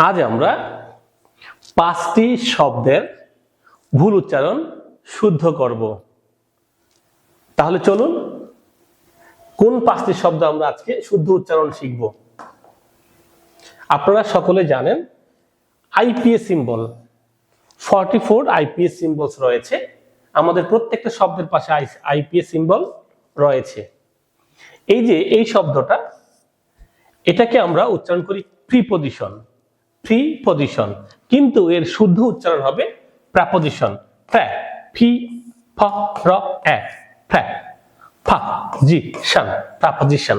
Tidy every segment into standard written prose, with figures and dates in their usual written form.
আজ আমরা 5টি শব্দের ভুল উচ্চারণ শুদ্ধ করব। তাহলে চলুন কোন 5টি শব্দ আমরা আজকে শুদ্ধ উচ্চারণ শিখব। আপনারা সকলে জানেন আইপিএস সিম্বল 44 আইপিএস সিম্বলস রয়েছে। আমাদের প্রত্যেকটা শব্দের পাশে আইপিএস সিম্বল রয়েছে। এই যে এই শব্দটা, এটাকে আমরা উচ্চারণ করি প্রিপজিশন, কিন্তু এর শুদ্ধ উচ্চারণ হবে প্রাপজিশন। প্রাপজিশন।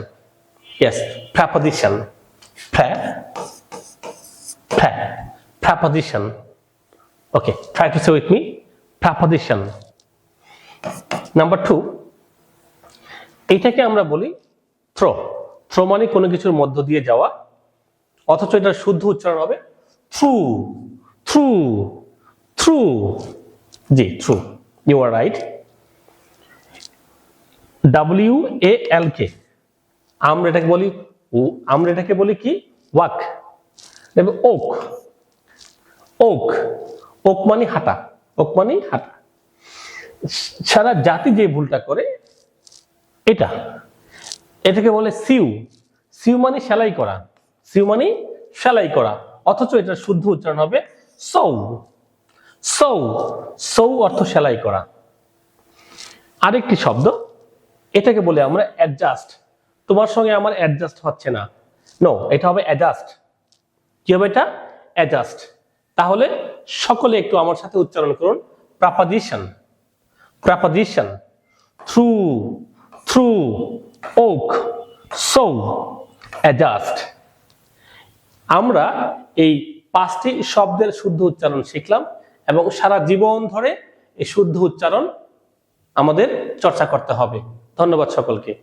Yes, preposition. Preposition. Okay, try to say with me. Preposition. Number 2, এটাকে আমরা বলি থ্রো। থ্রো মানে কোনো কিছুর মধ্য দিয়ে যাওয়া, অথচ এটার শুদ্ধ উচ্চারণ হবে থ্রু। জি, through. You are right. WALK, আমরা এটাকে বলি কি ওয়াক। ওক মানে হাঁটা। সারা জাতি যে ভুলটা করে এটাকে বলে সিউ মানে সেলাই করা, অথচ এটার শুদ্ধ উচ্চারণ হবে সৌ অর্থ সেলাই করা। আরেকটি শব্দ, এটাকে বলে আমরা অ্যাডজাস্ট। তোমার সঙ্গে আমার অ্যাডজাস্ট হচ্ছে না, নো, এটা হবে অ্যাডজাস্ট। কি হবে এটা? অ্যাডজাস্ট। তাহলে সকলে একটু আমার সাথে উচ্চারণ করুন, প্রাপজিশন, থ্রু, ওক, সৌ, অ্যাডজাস্ট। আমরা এই 5টি শব্দের শুদ্ধ উচ্চারণ শিখলাম এবং সারা জীবন ধরে এই শুদ্ধ উচ্চারণ আমাদের চর্চা করতে হবে। ধন্যবাদ সকলকে।